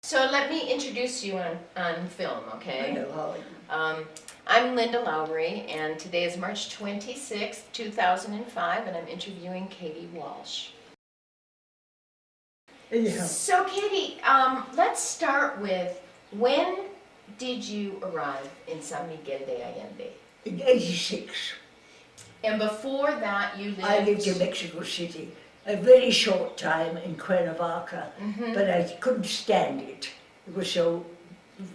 So let me introduce you on film, okay? I know, Holly. I'm Linda Lowery, and today is March 26th, 2005, and I'm interviewing Katie Walch. Yeah. So Katie, let's start with, when did you arrive in San Miguel de Allende? In '86, And before that you lived... I lived in Mexico City. A very short time in Cuernavaca, but I couldn't stand it. It was so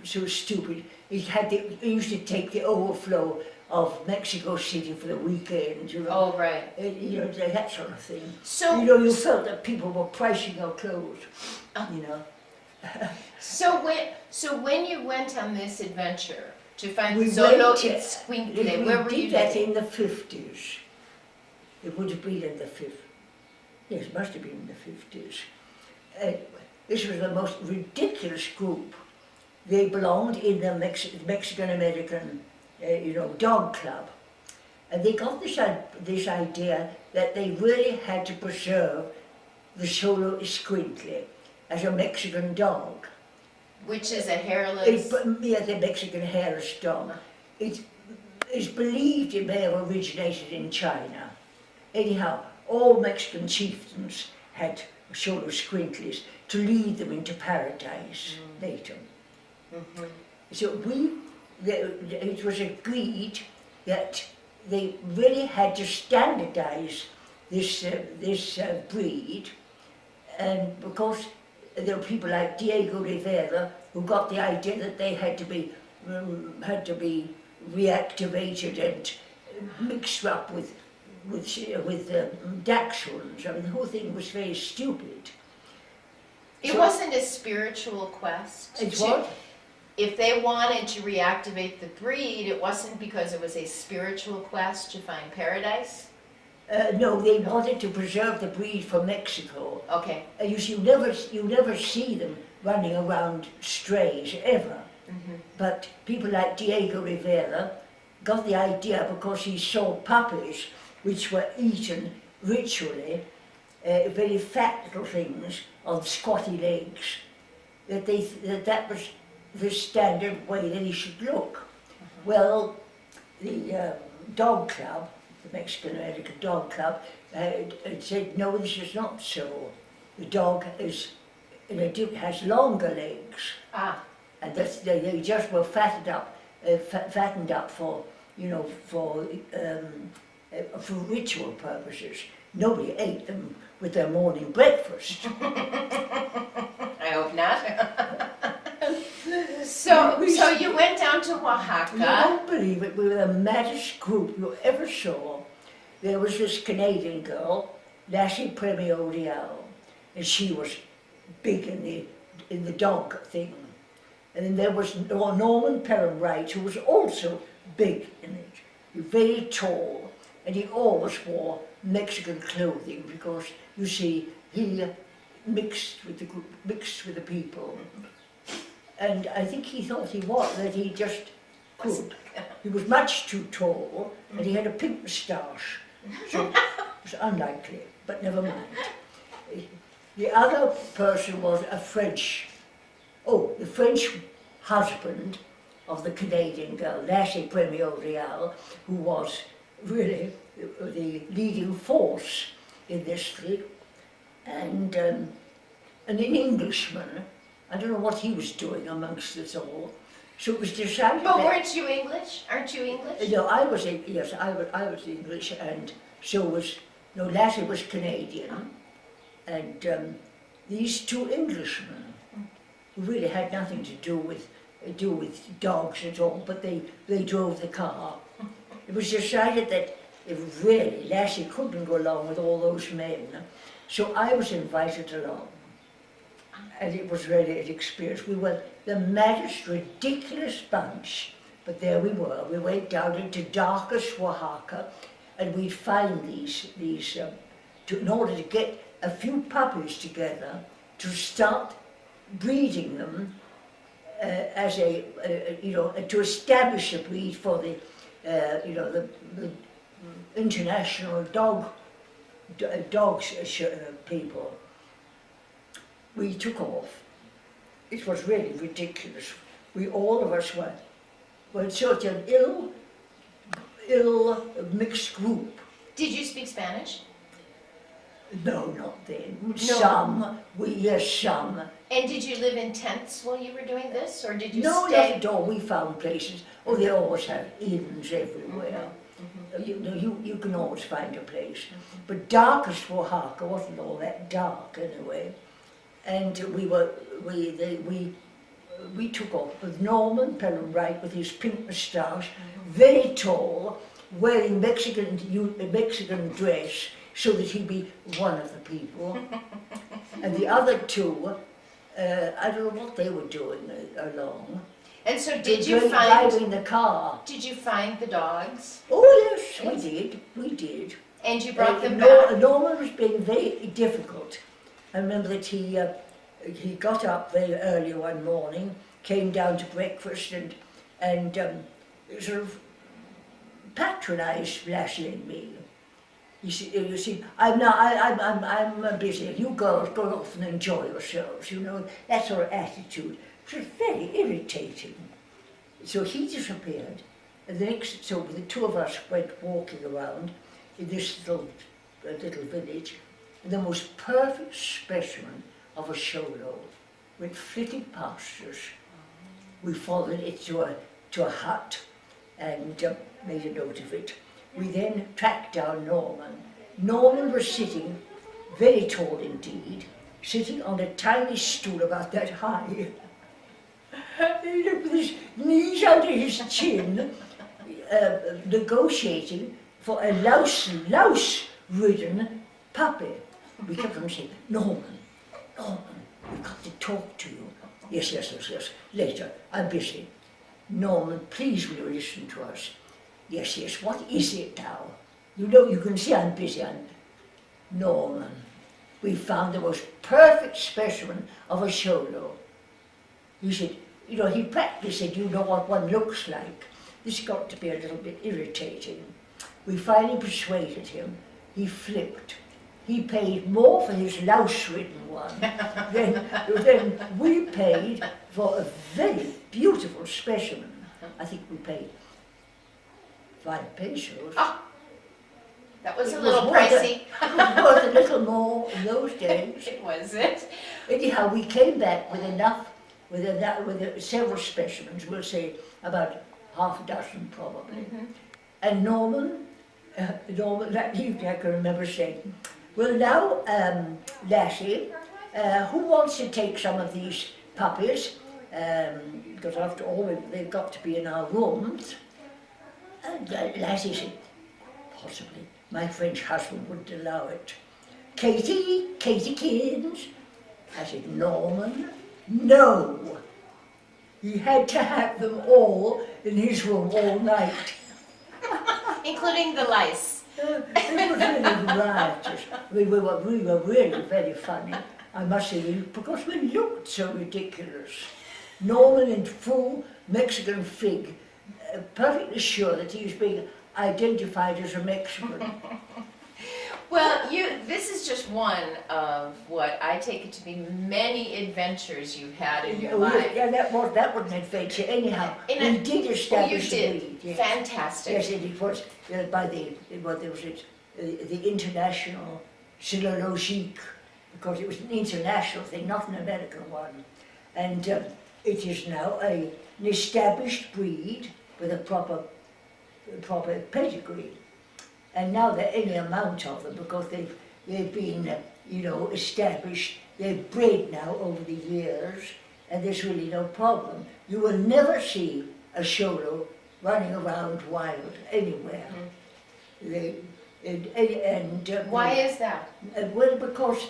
stupid. It used to take the overflow of Mexico City for the weekend, you know. Oh, right. You know, that sort of thing. So, you know, you felt that people were pricing your clothes, you know. So when you went on this adventure to find We Solo went, Escuincle, where were you did that living? in the 50s. It would have been in the 50s. Yes, it must have been in the 50s. This was the most ridiculous group. They belonged in the Mexican-American, dog club. And they got this idea that they really had to preserve the Solo Escuincle as a Mexican dog. Which is a hairless... The Mexican hairless dog. It is believed it may have originated in China. Anyhow, all Mexican chieftains had Solo Escuincles to lead them into paradise later. So it was agreed that they really had to standardize this breed, and because there were people like Diego Rivera who got the idea that they had to be reactivated and mixed up with Dachshunds. I mean, the whole thing was very stupid. It wasn't a spiritual quest. It's what? If they wanted to reactivate the breed, it wasn't because it was a spiritual quest to find paradise? No, they wanted to preserve the breed for Mexico. Okay. You never see them running around strays, ever. But people like Diego Rivera got the idea because he saw puppies which were eaten ritually, very fat little things on squatty legs, that was the standard way that he should look. Well, the dog club, the Mexican-American dog club, had said, no, this is not so. The dog has longer legs. And they just were fattened up for, for ritual purposes. Nobody ate them with their morning breakfast. I hope not. So you went down to Oaxaca. You won't believe it, we were the maddest group you ever saw. There was this Canadian girl, Lassie Premio Real, and she was big in the dog thing. And then there was Norman Pelham-Wright, who was also big in it, very tall, and he always wore Mexican clothing because, you see, he mixed with the people. And I think he thought that he just could. He was much too tall, and he had a pink moustache, so it was unlikely, but never mind. The other person was a the French husband of the Canadian girl, Lassie Premio Real, who was really the leading force in this thing, and an Englishman. I don't know what he was doing amongst us all. So it was decided. But weren't you English? Aren't you English? No, I was English, and so was Lassie was Canadian, and these two Englishmen who really had nothing to do with dogs at all, but they drove the car. It was decided that if really Lassie couldn't go along with all those men, so I was invited along. And it was really an experience. We were the maddest, ridiculous bunch, but there we were. We went down into darkest Oaxaca, and we'd find these in order to get a few puppies together to start breeding them to establish a breed for the international dogs people. We took off, it was really ridiculous. We all of us were such an ill mixed group. Did you speak Spanish? No, not then. No. Some, yes, some. And did you live in tents while you were doing this, or did you No, not stay? at all. We found places. Oh, they always have inns everywhere. You can always find a place. But darkest for Harker wasn't all that dark anyway. And we took off with Norman Pelham Wright with his pink moustache, very tall, wearing Mexican dress so that he'd be one of the people. And the other two, I don't know what they were doing along. And so They were driving the car. Did you find the dogs? Oh yes, we did. And you brought them back? Norman was being very difficult. I remember that he got up very early one morning, came down to breakfast and sort of patronised Lassie and me. You see, I'm busy. You girls go off and enjoy yourselves. You know, that's our attitude. It was very irritating. So he disappeared, and so the two of us went walking around in this little village, and the most perfect specimen of a sholo went flitting past us. We followed it to a hut and made a note of it. We then tracked down Norman. Norman was sitting, very tall indeed, sitting on a tiny stool about that high. With his knees under his chin, negotiating for a louse-ridden puppy. We kept on saying, Norman, we've got to talk to you. Yes, later, I'm busy. Norman, please will you listen to us? Yes, what is it now? You know, you can see I'm busy. Norman, we found the most perfect specimen of a sholo. He said, you know, he practically said, you know what one looks like. This got to be a little bit irritating. We finally persuaded him. He flipped. He paid more for his louse-ridden one than we paid for a very beautiful specimen. I think we paid 5 pesos. Oh, that was a little pricey. It was worth a little more in those days. It was it. Anyhow, we came back with several specimens, we'll say about half a dozen probably. And Norman, that evening I can remember saying, well now, Lassie, who wants to take some of these puppies? Because after all, they've got to be in our rooms. And Lassie said, possibly. My French husband wouldn't allow it. Katie kids. I said, Norman, no. He had to have them all in his room all night. Including the lice. It was really riotous. We were really very funny, I must say, because we looked so ridiculous. Norman in full Mexican fig, perfectly sure that he was being identified as a Mexican. Well, this is just one of what I take it to be many adventures you've had in your life. Yeah, that was an adventure. Anyhow, we did establish the breed. Yes. Fantastic. Yes, it was by the International Silologique, because it was an international thing, not an American one. And it is now an established breed with a proper pedigree. And now there are any amount of them because they've been, established. They've bred now over the years, and there's really no problem. You will never see a sholo running around wild anywhere. Why is that? Well, because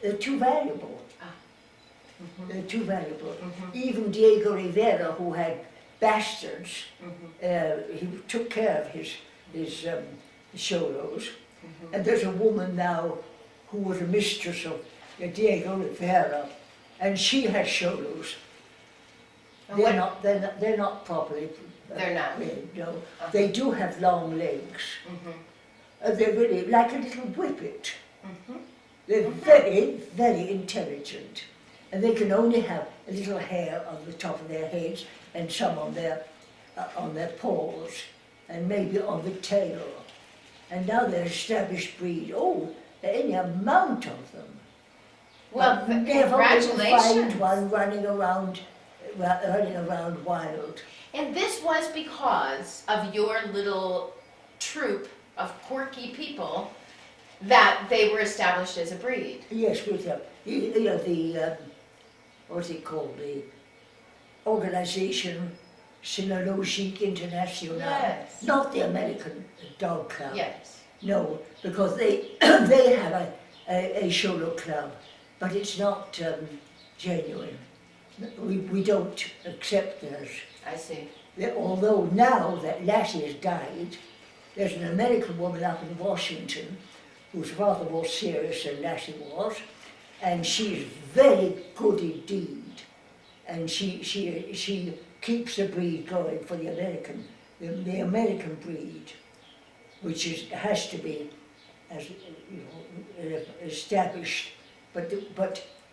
they're too valuable. They're too valuable. Even Diego Rivera, who had bastards, he took care of his sholos. And there's a woman now who was a mistress of Diego Rivera, and she has sholos. They're not properly. They're not. No, they do have long legs. They're really like a little whippet. They're very, very intelligent. and they can only have a little hair on the top of their heads and some on their paws and maybe on the tail. And now they're established breed. Oh, any amount of them. Well, Never congratulations. find one running around wild. And this was because of your little troop of quirky people that they were established as a breed. Yes, with the what's it called? The Organisation Cynologique Internationale. Yes. Not the American Dog Club. Yes. No, because they they have a solo club, but it's not genuine. We don't accept theirs. I see. Although now that Lassie has died, there's an American woman up in Washington who's rather more serious than Lassie was, and she's very good indeed. And she keeps the breed going for the American breed, which has to be as established. But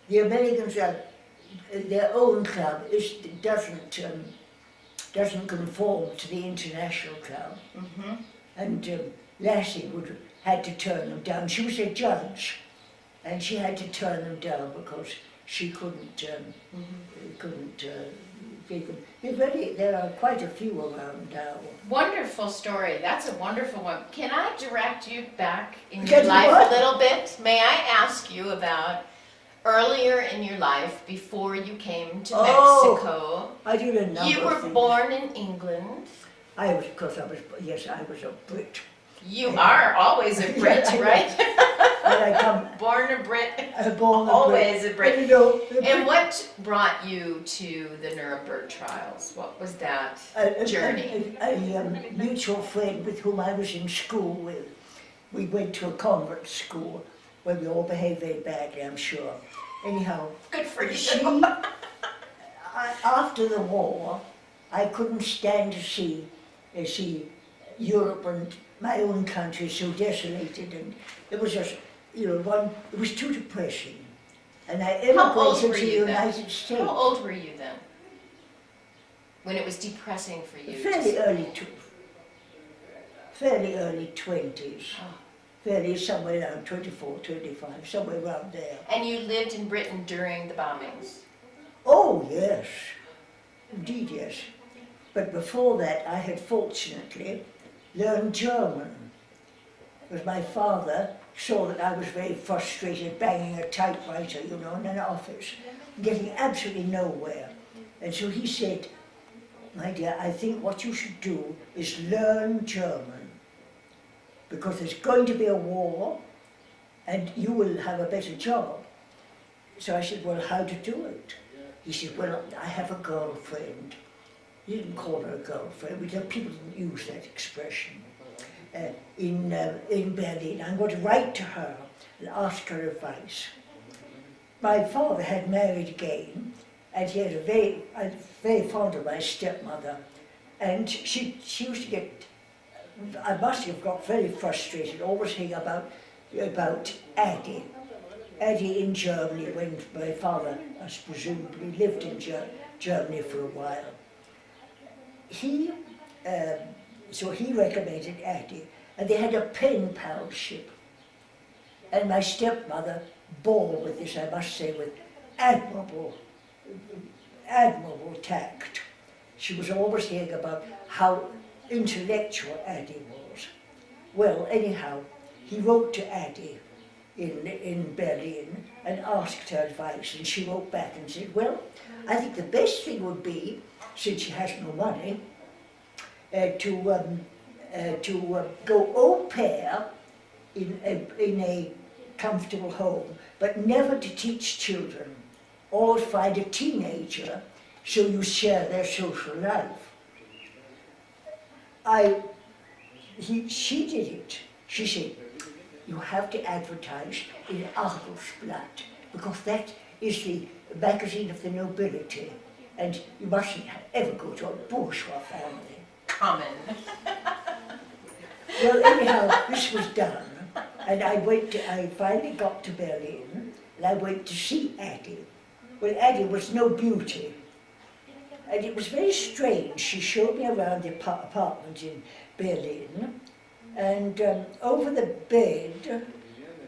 the Americans are their own club doesn't conform to the international club. Mm-hmm. And Lassie had to turn them down. She was a judge, and she had to turn them down because she couldn't take them. There are quite a few around now. Wonderful story. That's a wonderful one. Can I direct you back in your Get life what? a little bit? May I ask you about earlier in your life before you came to Mexico? I did a number You of were things. born in England. I was a Brit. You are always a Brit, right? And I come Born a Brit, born a always a Brit. Brit. And, you know, the And Brit- what brought you to the Nuremberg trials? What was that journey? A mutual friend with whom I was in school with. We went to a convent school where we all behaved very badly, I'm sure. Anyhow, Good for she, you. after the war, I couldn't stand to see Europe and my own country so desolated, and it was just, it was too depressing. And I How old emigrated were to the you then? United States. How old were you then? When it was depressing for you? Fairly early 20s. Oh. Fairly somewhere around 24, 25, somewhere around there. And you lived in Britain during the bombings? Oh, yes. Indeed, yes. But before that, I had fortunately learned German. Because my father saw that I was very frustrated banging a typewriter, in an office, getting absolutely nowhere. And so he said, "My dear, I think what you should do is learn German. Because there's going to be a war and you will have a better job." So I said, "Well, how to do it?" He said, "Well, I have a girlfriend." He didn't call her a girlfriend, people didn't use that expression. In Berlin. I'm going to write to her and ask her advice. My father had married again, and he had I'm very fond of my stepmother, and she used to get, I must have got very frustrated, always hearing about Addie. Addie in Germany, when my father, as presumably, lived in Germany for a while. So he recommended Addie, and they had a pen palship. And my stepmother bore with this, I must say, with admirable tact. She was always hearing about how intellectual Addie was. Well, anyhow, he wrote to Addie in Berlin and asked her advice, and she wrote back and said, "Well, I think the best thing would be, since she has no money, to go au pair in a comfortable home, but never to teach children. Always find a teenager so you share their social life." She did it. She said, "You have to advertise in Argosblatt, because that is the magazine of the nobility, and you mustn't ever go to a bourgeois family." Common. Well, anyhow, this was done, and I finally got to Berlin, and I went to see Addie. Well, Addie was no beauty. And it was very strange. She showed me around the apartment in Berlin, and over the bed,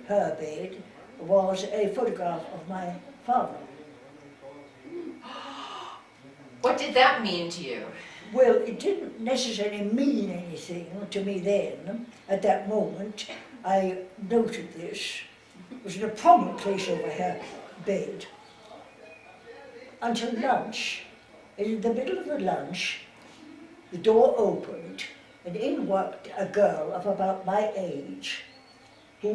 her bed, was a photograph of my father. What did that mean to you? Well, it didn't necessarily mean anything to me then. At that moment, I noted this. It was in a prominent place over her bed. Until lunch. And in the middle of the lunch, the door opened, and in walked a girl of about my age, who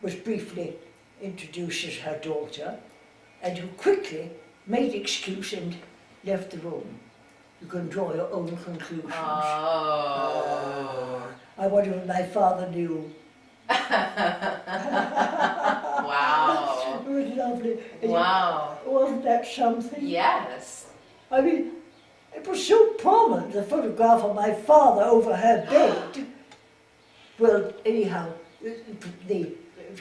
was briefly introduced as her daughter, and who quickly made excuse and left the room. You can draw your own conclusions. Oh. I wonder if my father knew. Wow. It was lovely. Wow. Wasn't that something? Yes. I mean, it was so prominent, the photograph of my father over her bed. Well, anyhow, the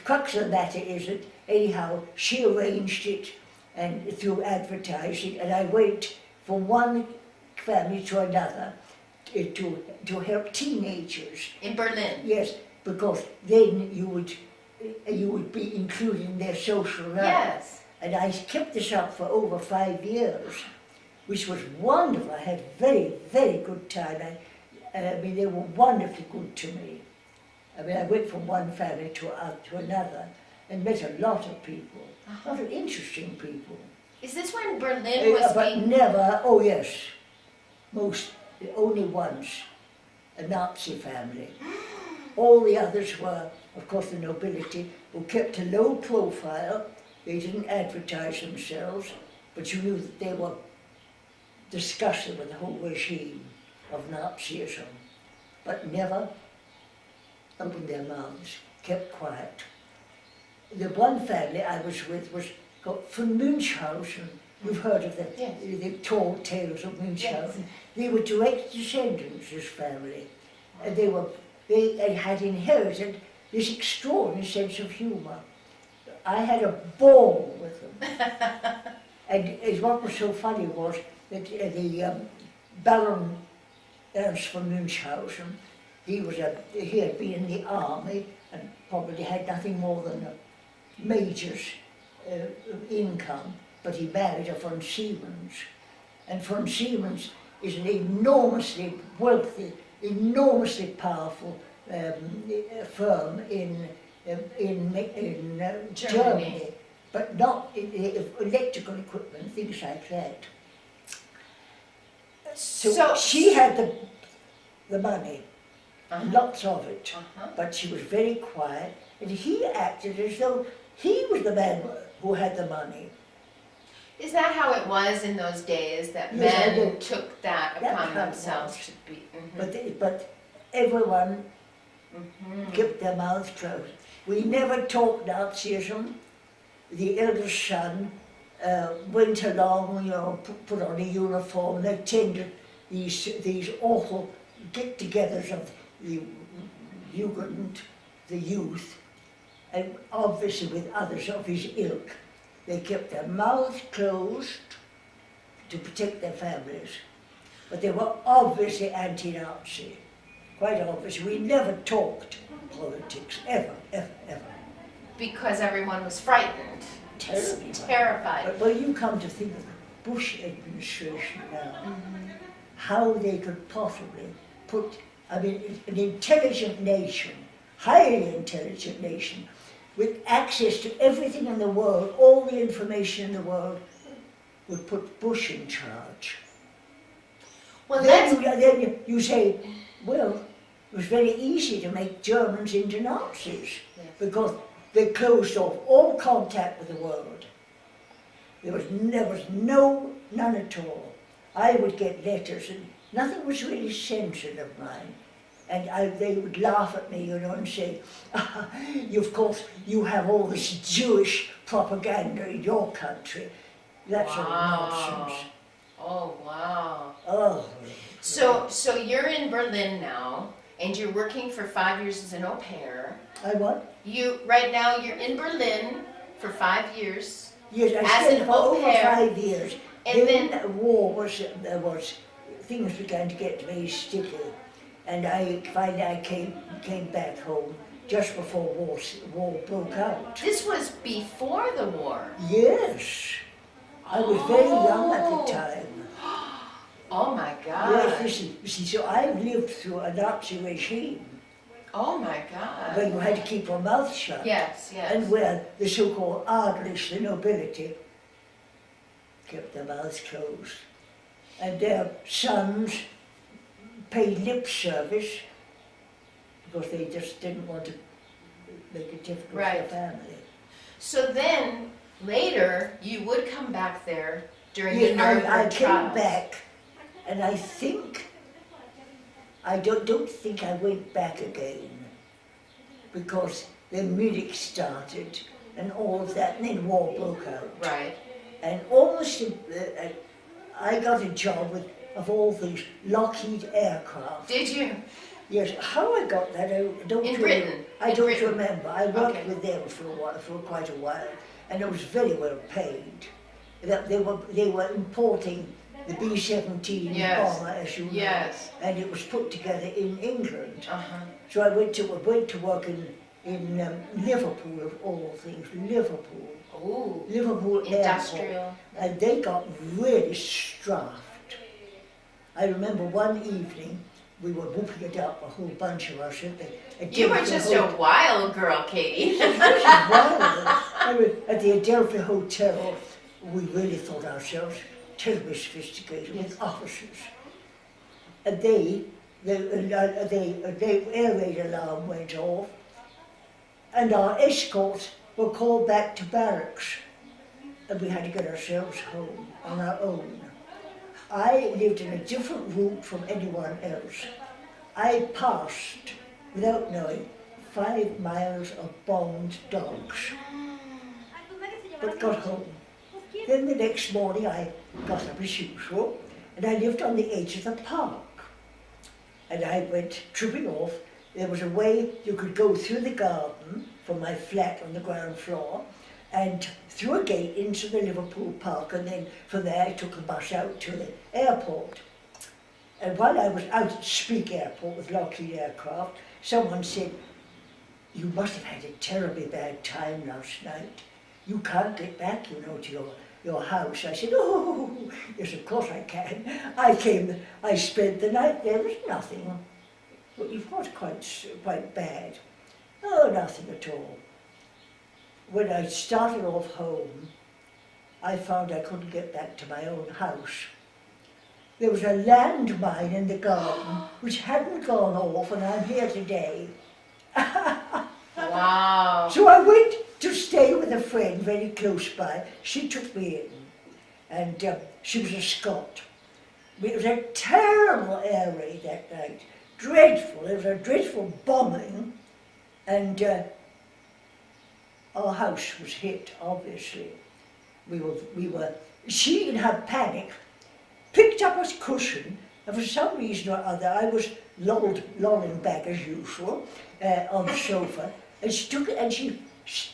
crux of the matter is that, anyhow, she arranged it and through advertising, and I went from one family to another to help teenagers. In Berlin? Yes, because then you would be included in their social life. Yes. And I kept this up for over 5 years, which was wonderful. I had very, very good time. I mean, they were wonderfully good to me. I mean, I went from one family to another and met a lot of people, a lot of interesting people. Is this when Berlin was But being... never, oh yes, only once, a Nazi family. All the others were, of course, the nobility, who kept a low profile. They didn't advertise themselves, but you knew that they were disgusted with the whole regime of Nazism, but never opened their mouths, kept quiet. The one family I was with was from Munchausen. You've heard of the tall tales of Munchausen. Yes. They were direct descendants, this family, and they had inherited this extraordinary sense of humour. I had a ball with them. And what was so funny was that the Baron Ernst von Munchausen, he had been in the army and probably had nothing more than a major's income, but he married a von Siemens. And von Siemens is an enormously wealthy, enormously powerful firm in Germany, but not in electrical equipment, things like that. So she had the money, lots of it, but she was very quiet, and he acted as though he was the man who had the money. Is that how it was in those days, that Yes, men took that upon themselves to be... But everyone kept their mouths closed. We never talked Nazism. The eldest son went along, you know, put on a uniform, and attended these awful get-togethers of the Jugend, the youth, and obviously with others of his ilk. They kept their mouths closed to protect their families, but they were obviously anti-Nazi, quite obviously. We never talked politics, ever, ever, ever. Because everyone was frightened. Terribly. Terrified. But when you come to think of the Bush administration now, how they could possibly put, I mean, an intelligent nation, highly intelligent nation, with access to everything in the world, all the information in the world, would put Bush in charge. Well, then you say, well, it was very easy to make Germans into Nazis, because they closed off all contact with the world. There was none at all. I would get letters, and nothing was really censored of mine. And they would laugh at me, you know, and say, of course, you have all this Jewish propaganda in your country. That's all nonsense. Oh, wow. Oh. So you're in Berlin now, and you're working for 5 years as an au pair. I what? Right now, you're in Berlin for 5 years Yes, I as stayed an for au over pair. 5 years. And then then, the war was, things began to get very sticky. And I finally came back home just before war broke out. this was before the war. Yes, I was very young at Oh. the time. Oh my Yes, God. you see, so I lived through a Nazi regime Oh my where God. you had to keep your mouth shut. Yes, And yes. where the so-called adelish, the nobility, kept their mouths closed. And their sons paid lip service because they just didn't want to make it difficult for Right. their family. So then, later, you would come back there during the Yeah, I Nuremberg came trials. back, and I don't think I went back again, because then Munich started and all of that, and then war broke out. Right. And almost, I got a job with, of all things, Lockheed Aircraft. Did you? Yes, how I got that, I don't In remember. Britain? I In don't Britain. remember. I worked Okay. with them for a while, for quite a while, and it was very well paid. That they were importing the B-17 Yes. bomber, as you know, Yes. and it was put together in England. Uh-huh. So I went to work in Liverpool, of all things, Liverpool Ooh. Airport, Industrial. and they got really straffed. I remember one evening we were whooping it up, a whole bunch of us. You were just a wild girl, Katie. At the Adelphi Hotel, we really thought ourselves terribly sophisticated with officers. And the air raid alarm went off, and our escorts were called back to barracks, and we had to get ourselves home on our own. I lived in a different route from anyone else. I passed, without knowing, 5 miles of bombed dogs, but got home. Then the next morning I got up as usual, and I lived on the edge of the park. And I went tripping off. There was a way you could go through the garden from my flat on the ground floor, and through a gate into the Liverpool Park, and then from there I took a bus out to the airport. And while I was out at Speke Airport with Lockheed Aircraft, someone said, "You must have had a terribly bad time last night. You can't get back, you know, to your house." I said, "Oh, yes, of course I can. I spent the night there, was nothing." "Well, it was quite bad." "Oh, nothing at all." When I started off home, I found I couldn't get back to my own house. There was a landmine in the garden which hadn't gone off, and I'm here today. Wow. So I went to stay with a friend very close by. She took me in, and she was a Scot. It was a terrible air raid that night, dreadful. It was a dreadful bombing, and our house was hit, obviously. She in her panic picked up a cushion, and for some reason or other I was lolling back as usual on the sofa, and she took it and she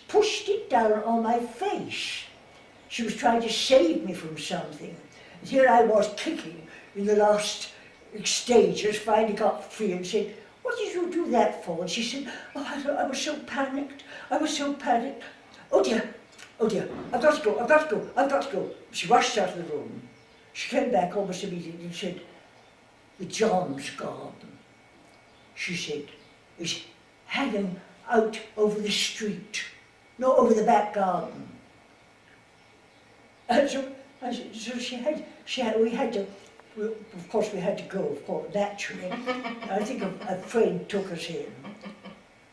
pushed it down on my face. She was trying to save me from something. And here I was kicking in the last stages, finally got free and said, "What did you do that for?" And she said, "Oh, I was so panicked. I was so panicked. Oh dear, I've got to go. She rushed out of the room. She came back almost immediately and said, "The John's garden," she said, "is hanging out over the street, not over the back garden." And so we had to, of course we had to go, of course, naturally. I think a friend took us in.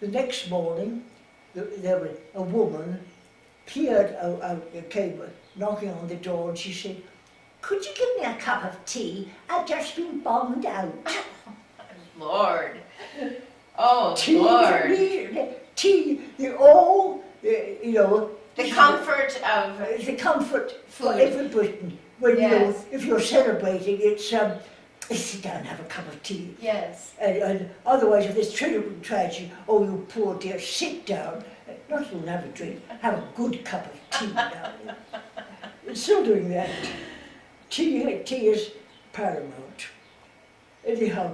The next morning, there was a woman peered out, came knocking on the door, and she said, "Could you give me a cup of tea? I've just been bombed out." Lord. Oh, Tea, Lord. tea, The comfort of the comfort for food. every Briton. When Yes. if you're celebrating, it's sit down and have a cup of tea. Yes. And otherwise, if there's terrible tragedy, "Oh, you poor dear, sit down." not even have a drink, have a good cup of tea, darling. It's still doing that. Tea is paramount. Anyhow,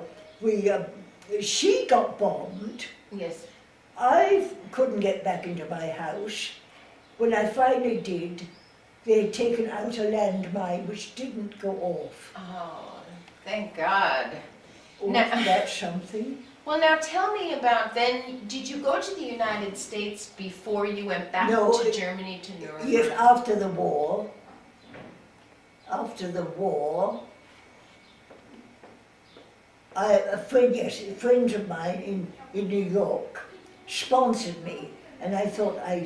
she got bombed. Yes. I couldn't get back into my house. When I finally did, they had taken out a landmine which didn't go off. Oh, thank God. Wasn't Now- that something? Well, now tell me about then, did you go to the United States before you went back No, to Germany, to Nuremberg? Yes, after the war, a friend of mine in New York sponsored me, and I thought I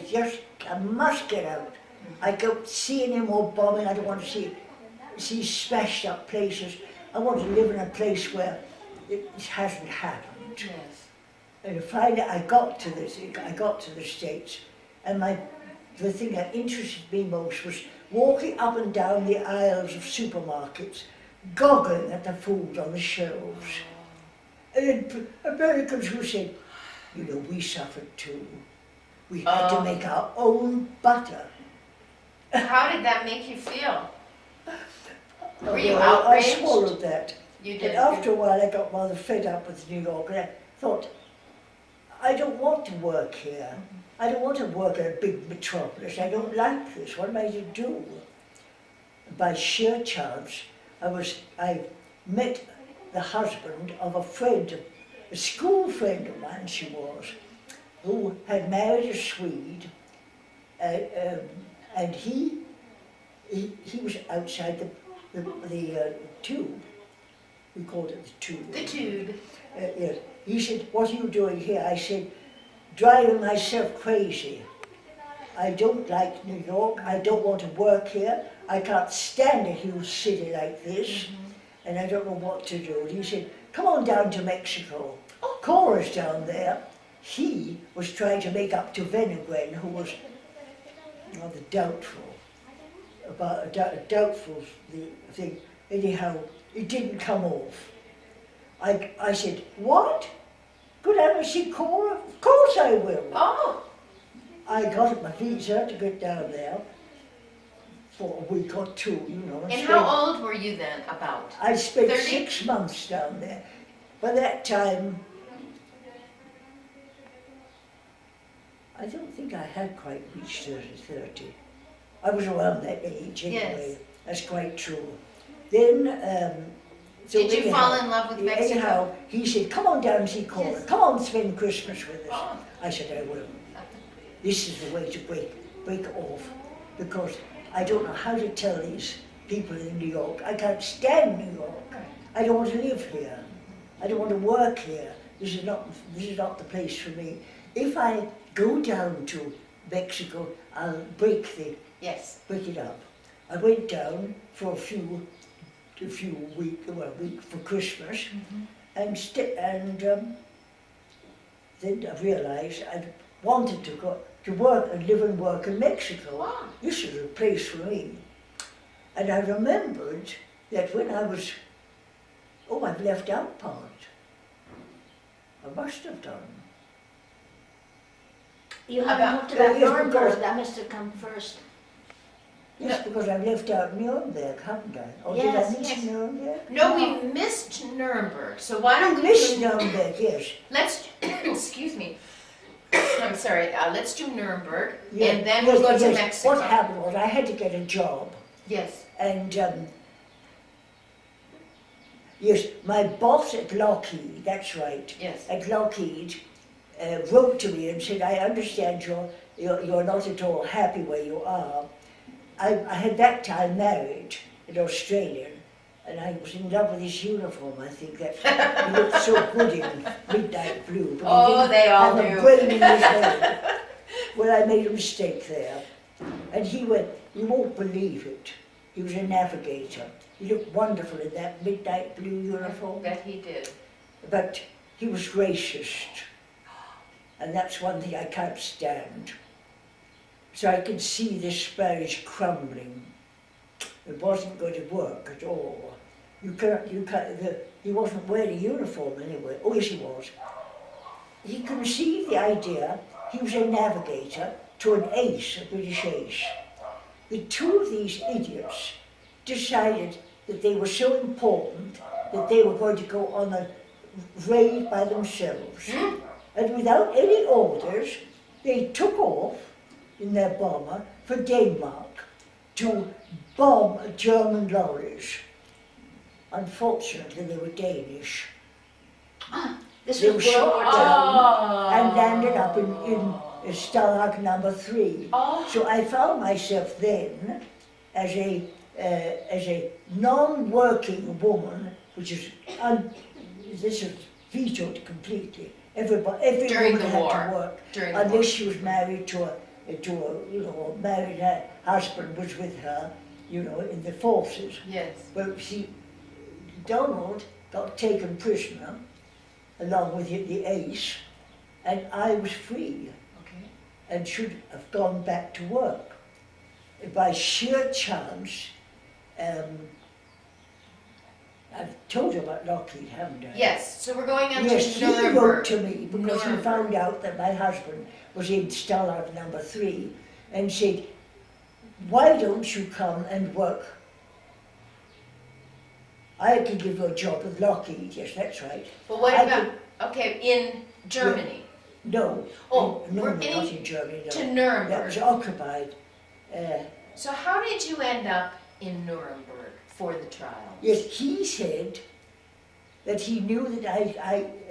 must get out. I don't see any more bombing. I don't want to see smashed up places. I want to live in a place where it hasn't happened. Yes. And finally, I got to the States, and the thing that interested me most was walking up and down the aisles of supermarkets, goggling at the food on the shelves. And Americans who said, you know, we suffered too. We had to make our own butter. How did that make you feel? Were you Well, outraged? I swallowed that. You But did. after a while, I got rather fed up with New York, and I thought, I don't want to work here. I don't want to work in a big metropolis. I don't like this. What am I to do? By sheer chance, I met the husband of a friend, a school friend of mine she was, who had married a Swede, and he was outside the tube. We called it the tube. The tube. Yes. He said, what are you doing here? I said, driving myself crazy. I don't like New York. I don't want to work here. I can't stand a huge city like this. And I don't know what to do. And he said, come on down to Mexico. Cora's down there. He was trying to make up to Venegren, who was rather doubtful, about a doubtful thing. Anyhow, it didn't come off. I said, what? Could I ever see Cora? Of course I will. Oh, I got my visa to get down there for a week or two, you know. and how old were you then, about? I spent 30? 6 months down there. By that time, I don't think I had quite reached 30. I was around that age anyway. Yes. That's quite true. Then, Did you fall in love with Mexico? Anyhow, he said, come on down and see Cora. Yes. Come on and spend Christmas with us. Oh. I said, I will. This is the way to break off, because I don't know how to tell these people in New York. I can't stand New York. I don't want to live here. I don't want to work here. This is not the place for me. If I go down to Mexico, I'll break it up. I went down for a week for Christmas, and then I realized I wanted to go to work and live and work in Mexico. Wow. This was a place for me. And I remembered that when I was, I've left out part. I must have done. You haven't talked about Nuremberg, that must have come first. Yes, because I've left out Nuremberg, haven't I? Or Yes, did I miss yes. Nuremberg? No, we missed Nuremberg, so why don't we Miss do, Nuremberg, yes. let's, excuse me, I'm sorry, let's do Nuremberg, Yeah, and then we'll go to yes. Mexico. What happened was I had to get a job, Yes, and yes, my boss at Lockheed, that's right, yes. at Lockheed, wrote to me and said, I understand you're not at all happy where you are. I had that time married an Australian, and I was in love with his uniform. I think that he looked so good in midnight blue. But Oh, they all have do. a brain in his head. Well, I made a mistake there. And he went, you won't believe it. He was a navigator. He looked wonderful in that midnight blue uniform. That he did. But he was racist. And that's one thing I can't stand. So I could see this marriage crumbling. It wasn't going to work at all. He wasn't wearing a uniform anyway. Oh yes, he was. He conceived the idea he was a navigator to an ace, a British ace. The two of these idiots decided that they were so important that they were going to go on a raid by themselves. And without any orders, they took off in their bomber for Denmark to bomb German lorries. Unfortunately, they were Danish. This They was were World War shot II. down and landed up in Stalag number 3. Oh. So I found myself then as a non-working woman, which is this is vetoed completely. Every During woman the had war. to work During the unless war. she was married to a married husband was with her, in the forces. Yes. Well, Donald got taken prisoner along with the ace, and I was free Okay. and should have gone back to work. By sheer chance, I've told you about Lockheed, haven't I? Yes, so we're going on Yes, to he wrote Nuremberg. to me because he Nuremberg. found out that my husband was in Stalag number 3 and said, why don't you come and work? I can give you a job with Lockheed, yes, that's right. But what I about, could- okay, in Germany, No, Oh, no, we're not in Germany, no. to That Nuremberg. was occupied. So how did you end up in Nuremberg for the trial? Yes, he said that he knew that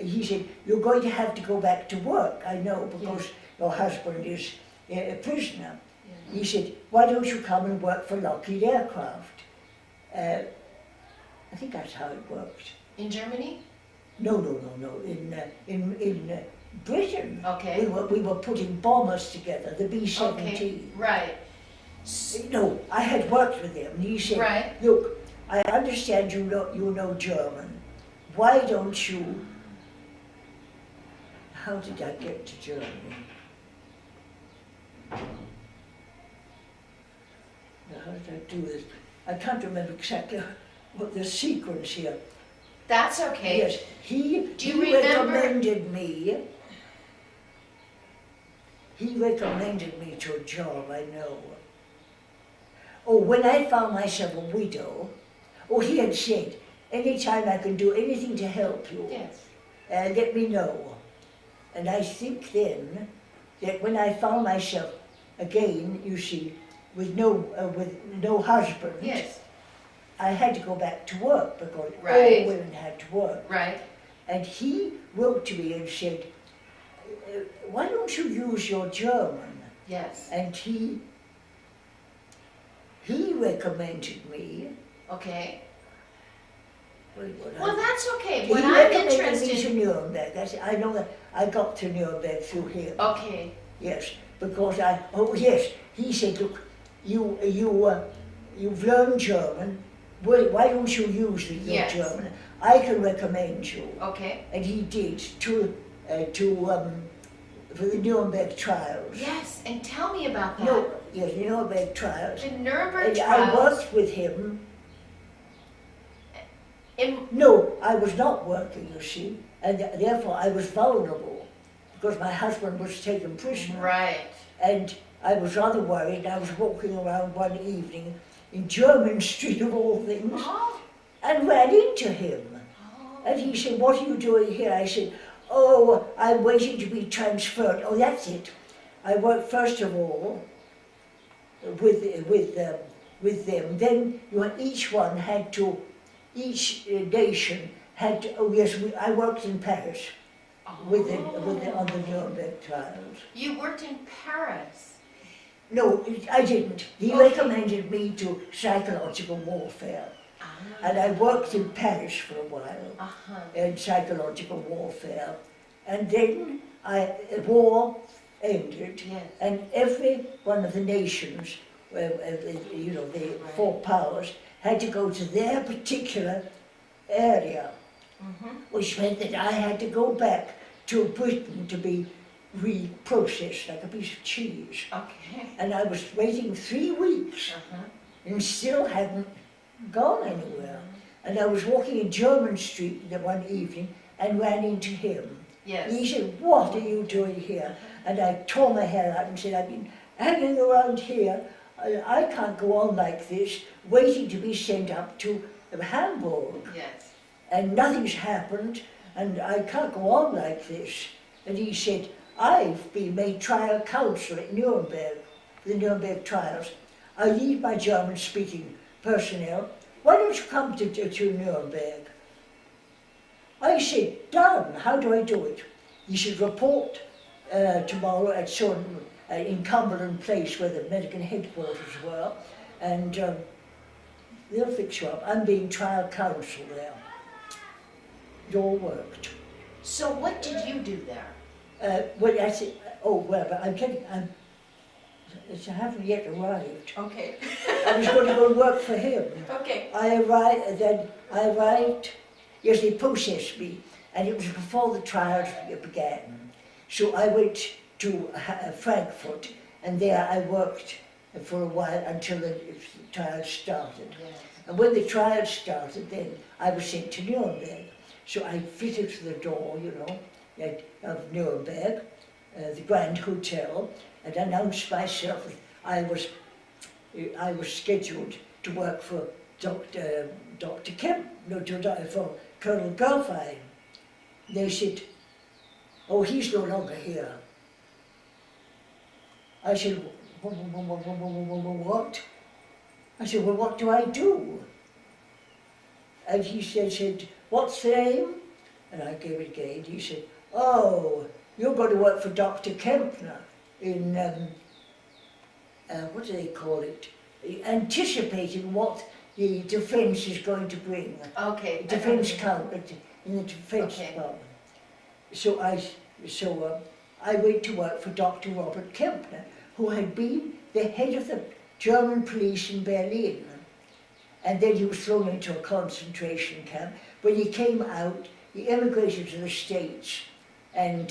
he said, you're going to have to go back to work, I know, because your husband is a prisoner. Yeah. He said, why don't you come and work for Lockheed Aircraft? I think that's how it worked. In Germany? No, in Britain. Okay. We were putting bombers together, the B-17. Okay, right. No, I had worked with him, and he said, Right. look, I understand you know German. Why don't you... How did I get to Germany? Now, how did I do this? I can't remember exactly what the sequence here. That's okay. Yes, he remember- recommended me. He recommended me to a job, I know. Oh, when I found myself a widow, he had said, anytime I can do anything to help you, Yes. let me know. And I think then that when I found myself again, you see, with no husband, Yes. I had to go back to work because Right. all women had to work. Right. And he wrote to me and said, why don't you use your German? Yes. And he recommended me. Okay. Well, Well, that's okay. he What I'm recommended me to interested. Nuremberg. I know that I got to Nuremberg through him. Okay. Yes, because he said, look, you've learned German. Well, why don't you use your Yes. German? I can recommend you. Okay. And he did for the Nuremberg trials. Yes, and tell me about that. No, yes, the Nuremberg trials. The Nuremberg And I trials. worked with him. In, No, I was not working, you see, and therefore I was vulnerable because my husband was taken prisoner. right. And I was rather worried. I was walking around one evening in Jermyn Street of all things Oh. and ran into him. Oh. And he said, what are you doing here? I said, oh, I'm waiting to be transferred. Oh, that's it. I worked first of all with them. Then each nation had to, I worked in Paris on the Nuremberg trials. You worked in Paris. No, I didn't. He Okay. recommended me to psychological warfare. Ah. And I worked in Paris for a while. Uh-huh. In psychological warfare. And then the war ended, Yes. and every one of the nations, the four powers, had to go to their particular area, which meant that I had to go back to Britain to be reprocessed like a piece of cheese. Okay. And I was waiting 3 weeks Uh-huh. and still hadn't gone anywhere. And I was walking in Jermyn Street one evening and ran into him. Yes. And he said, what are you doing here? And I tore my hair out and said, I've been hanging around here. I can't go on like this, waiting to be sent up to Hamburg. Yes. And nothing's happened, and I can't go on like this. And he said, I've been made trial counsel at Nuremberg, the Nuremberg trials. I need my German-speaking personnel. Why don't you come to Nuremberg? I said, done. How do I do it? He said, report tomorrow at in Cumberland Place, where the American headquarters were, and they'll fix you up. I'm being trial counsel there. It all worked. So what did you do there? Well, I said, oh, well, but I haven't yet arrived. Okay. I was going to go and work for him. Okay. I arrived, yes, they processed me, and it was before the trials began. So I went to Frankfurt, and there I worked for a while until the trials started. Yes. And when the trials started, then I was sent to Nuremberg. So I fitted to the door, you know, of Nuremberg, the Grand Hotel, and announced myself that I was scheduled to work for Dr. Kemp, for Colonel Garfine. They said, oh, he's no longer here. I said, what? I said, well, what do I do? And he said, what's the name? And I gave it again. He said, oh, you're going to work for Dr. Kempner in, what do they call it? Anticipating what the defence is going to bring. Okay. Defence count in the defence department. So I went to work for Dr. Robert Kempner, who had been the head of the German police in Berlin. And then he was thrown into a concentration camp. When he came out, he emigrated to the States, and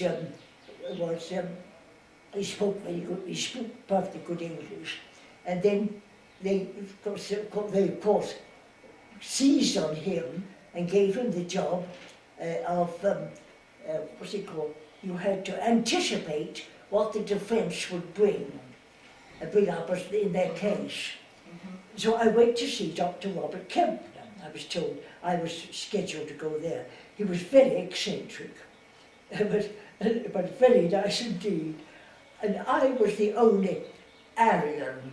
he spoke very good, he spoke perfectly good English. And then they of course seized on him and gave him the job of, what's it called? You had to anticipate what the defence would bring up in their case. So I went to see Dr. Robert Kempner. I was told I was scheduled to go there. He was very eccentric, but very nice indeed. And I was the only Aryan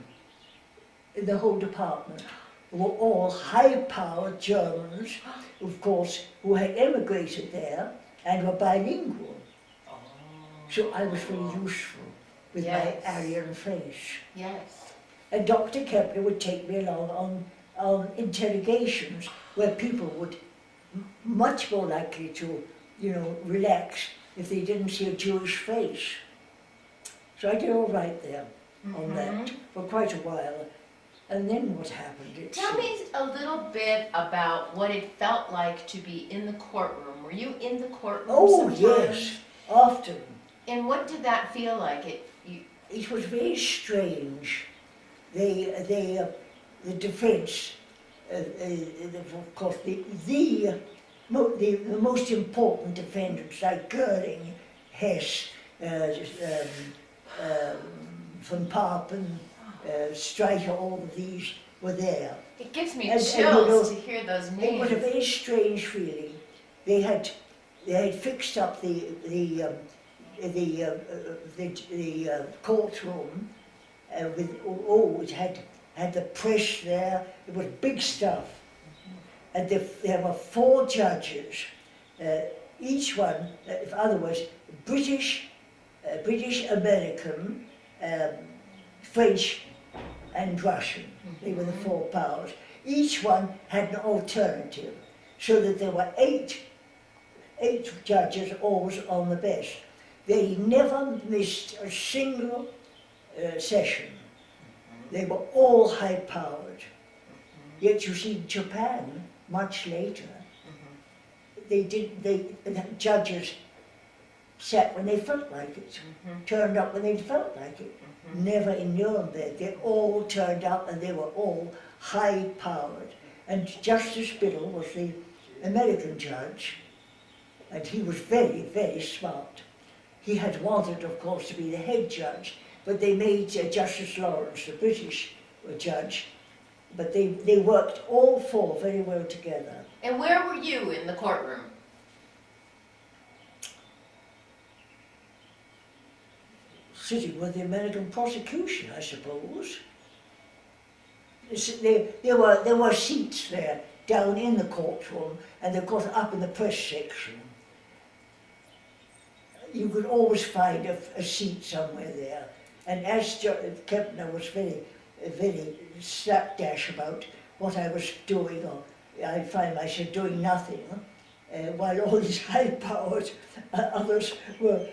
in the whole department. They were all high-powered Germans, of course, who had emigrated there and were bilingual. So I was very useful with my Aryan face. Yes. And Dr. Kempner would take me along on interrogations where people would much more likely to, you know, relax if they didn't see a Jewish face. So I did all right there on that for quite a while. And then what happened? Tell me a little bit about what it felt like to be in the courtroom. Were you in the courtroom sometimes? Yes, often. And what did that feel like? It was very strange. The defence, of course, the most important defendants like Goering, Hess, Von Papen, Streicher, all of these were there. It gives me And, chills you know, to hear those names. It was a very strange feeling. They had fixed up the courtroom with it had the press there. It was big stuff, and there were 4 judges, each one, in other words, British, American, French, and Russian. They were the 4 powers. Each one had an alternative, so that there were 8 judges always on the bench. They never missed a single session. They were all high-powered. Yet you see, Japan, much later, the judges sat when they felt like it, turned up when they felt like it. Never in Nuremberg. They all turned up, and they were all high-powered. And Justice Biddle was the American judge, and he was very, very smart. He had wanted, of course, to be the head judge, but they made Justice Lawrence the British judge, but they worked all four very well together. And where were you in the courtroom? Sitting with the American prosecution, I suppose. There were seats there down in the courtroom, and they've got up in the press section. You could always find a seat somewhere there. And as Kempner was very, very slapdash about what I was doing, or I find myself doing nothing, while all these high-powered others were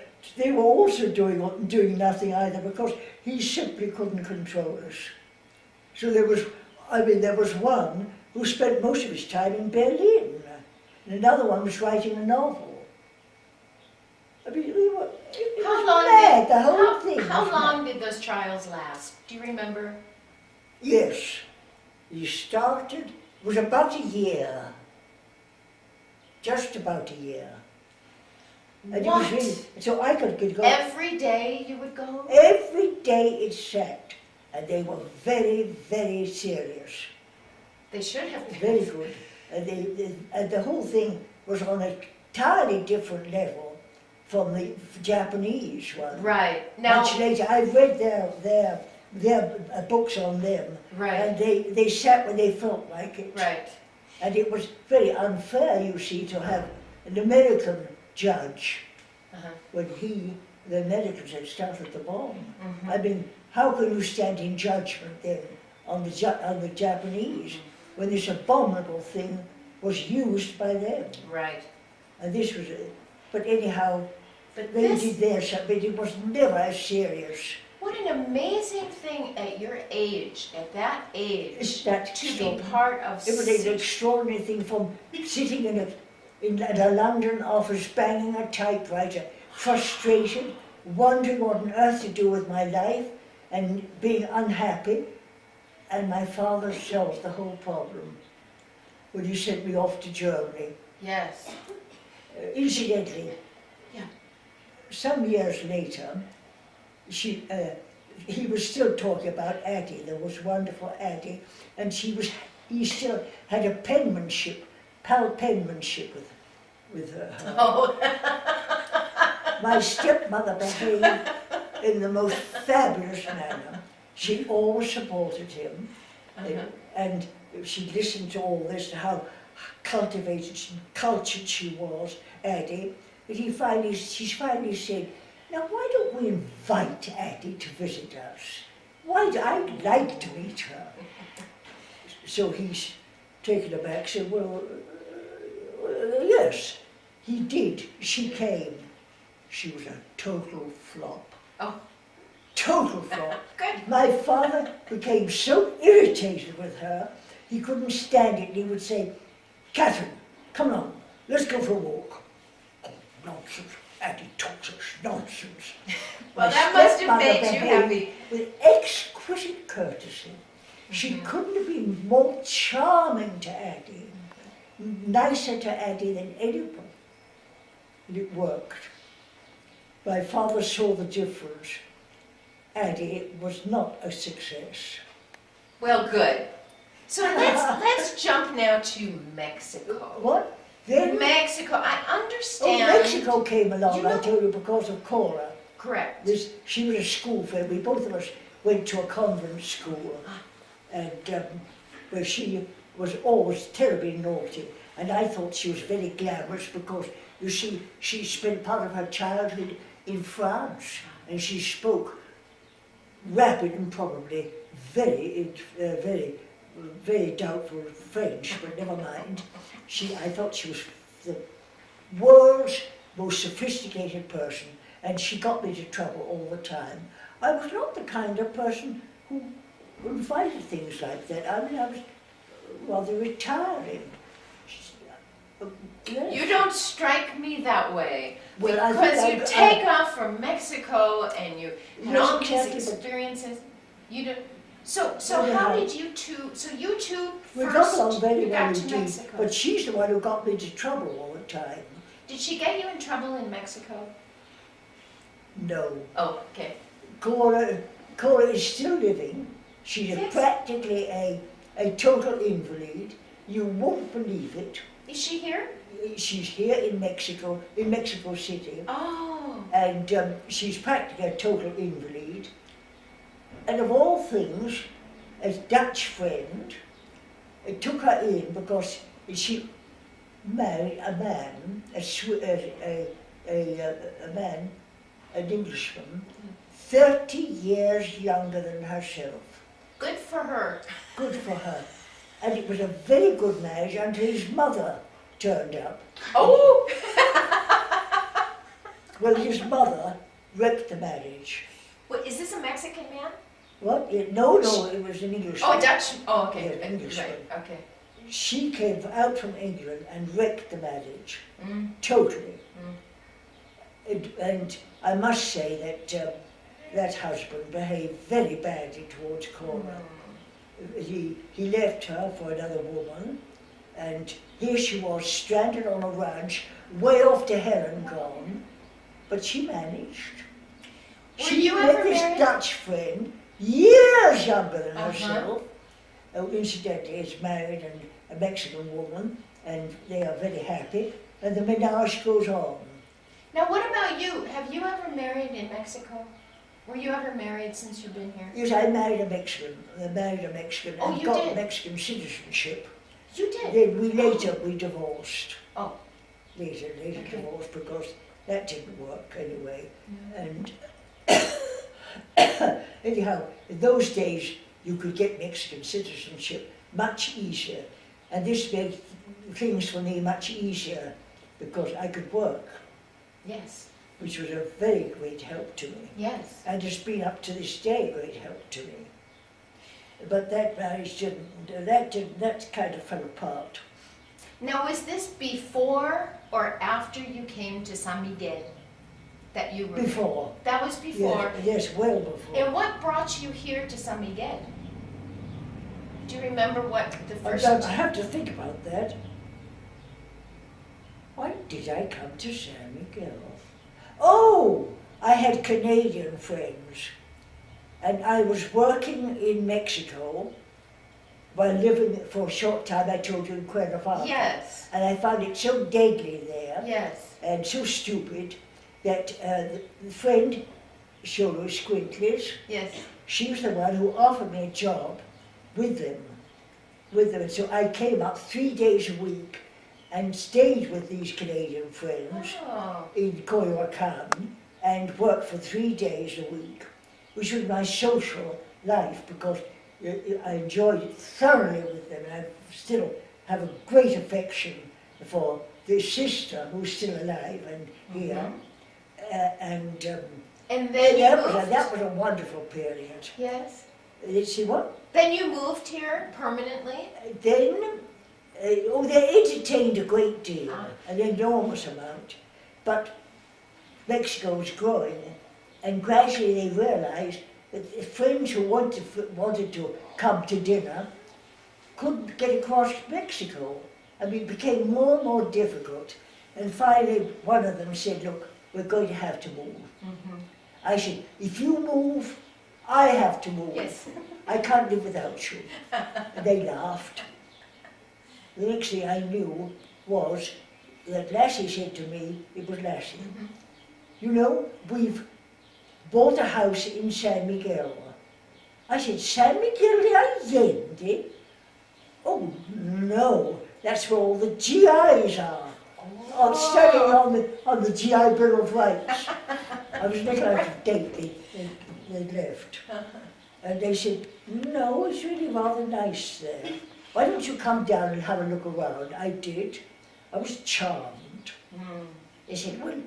also doing nothing either, because he simply couldn't control us. So there was one who spent most of his time in Berlin, and another one was writing a novel. I mean, it How was long mad, the whole thing. How was long mad. did those trials last? Do you remember? Yes, he started, it was about a year, just about a year. And it was What? really, so I could go. Every day you would go? Every day it sat, and they were very, very serious, They should have been. very good. And the whole thing was on an entirely different level from the Japanese one. Right. Now, Much later, I read their books on them, right, and they sat when they felt like it. right. And it was very unfair, you see, to have an American judge Uh-huh. when the Americans had started the bomb. Mhm. I mean, how can you stand in judgment then on the Japanese when this abominable thing was used by them? Right. And this was, but anyhow, But they this, did their stuff, but it was never as serious. what an amazing thing at your age, at that age, It's that to be extraordinary. part of It was an such- extraordinary thing, from sitting in a London office banging a typewriter, frustrated, wondering what on earth to do with my life, and being unhappy. And my father solved the whole problem when he sent me off to Germany. Yes. Incidentally, Yeah. some years later, he was still talking about Addie. There was wonderful Addie, and he still had a penmanship with her. Oh, My stepmother behaved in the most fabulous manner. She always supported him, Uh-huh. and she listened to all this, how cultivated and cultured she was, Addie. But she finally said, now why don't we invite Addie to visit us? I'd like to meet her. So he's taken aback, said, well, yes, he did. She came. She was a total flop. Oh. Total flop. Good. My father became so irritated with her, he couldn't stand it. He would say, Catherine, come on, let's go for a walk. Oh, nonsense. Addie talks such nonsense. Well, My that must have stepmother made you behaved happy. with exquisite courtesy. She couldn't have been more charming to Addie, nicer to Addie than anyone. And it worked. My father saw the difference. Addie was not a success. Well, good. So let's jump now to Mexico. What? Then, Mexico, I oh, understand. Mexico came along, You know- I told you, because of Cora. Correct. She was a school friend. We both of us went to a convent school, and where she was always terribly naughty. And I thought she was very glamorous because, you see, she spent part of her childhood in France, and she spoke rapid and probably very doubtful French, but never mind. I thought she was the world's most sophisticated person, and she got me into trouble all the time. I was not the kind of person who invited things like that. I mean, I was rather retiring. Yes. You don't strike me that way. Well, I Because think you take off from Mexico and you had Yes, all these exactly, but- experiences. You do. So Yeah. how did you two? So you two We first got along very you well got to indeed, Mexico. but she's the one who got me into trouble all the time. Did she get you in trouble in Mexico? No. Oh, okay. Cora is still living. She's Yes. practically a total invalid. You won't believe it. Is she here? She's here in Mexico City, Oh. and she's practically a total invalid. And of all things, a Dutch friend took her in because she married a man, an Englishman, 30 years younger than herself. Good for her. Good for her. And it was a very good marriage until his mother turned up. Oh! Well, his mother wrecked the marriage. Wait, is this a Mexican man? What? No, it was an Englishman. Oh, Dutch. Oh, okay. Yeah, Englishman. Right. Okay. She came out from England and wrecked the marriage, Mm. totally. And I must say that that husband behaved very badly towards Cora. He left her for another woman, and here she was stranded on a ranch, way off to hell and gone, but she managed. Were She you met ever this married? Dutch friend, years younger than Uh-huh. herself, who incidentally is married and a Mexican woman, and they are very happy, and the menage goes on. Now, what about you? Have you ever married in Mexico? Were you ever married since you've been here? Yes, I married a Mexican, Oh, and you got did? Mexican citizenship. You did? Then we divorced. Oh. Later Okay. divorced because that didn't work anyway. And anyhow, in those days you could get Mexican citizenship much easier. And this made things for me much easier because I could work, Yes. which was a very great help to me. Yes. And it's been up to this day a great help to me. But that marriage that kind of fell apart. Now, was this before or after you came to San Miguel that you were? Before. That was before. Yes, well before. And what brought you here to San Miguel? Do you remember what the first? I have to think about that. Why did I come to San Miguel? Oh, I had Canadian friends. And I was working in Mexico while living for a short time, I told you, in Cuernavaca. Yes. And I found it so deadly there Yes. and so stupid that the friend, Sholo Squintlers, Yes. she was the one who offered me a job with them. So I came up 3 days a week and stayed with these Canadian friends Oh. in Coyoacán and worked for 3 days a week, which was my social life because I enjoyed it thoroughly with them, and I still have a great affection for the sister who's still alive and here. And then you moved? That was a wonderful period. Yes. You see what? Then you moved here permanently? Then, they entertained a great deal, Ah. an enormous amount, but Mexico was growing, and gradually they realized that the friends who wanted to come to dinner couldn't get across Mexico. I mean, it became more and more difficult, and finally one of them said, look, we're going to have to move. I said, if you move, I have to move. Yes. I can't live without you. And they laughed. The next thing I knew was that Lassie said to me, it was Lassie, you know, we've bought a house in San Miguel. I said, San Miguel de Allende? Oh no, that's where all the GIs are. I'm studying on the GI Bill of Rights. I was a little out of date, they left. And they said, no, it's really rather nice there. Why don't you come down and have a look around? I did. I was charmed. They said, well,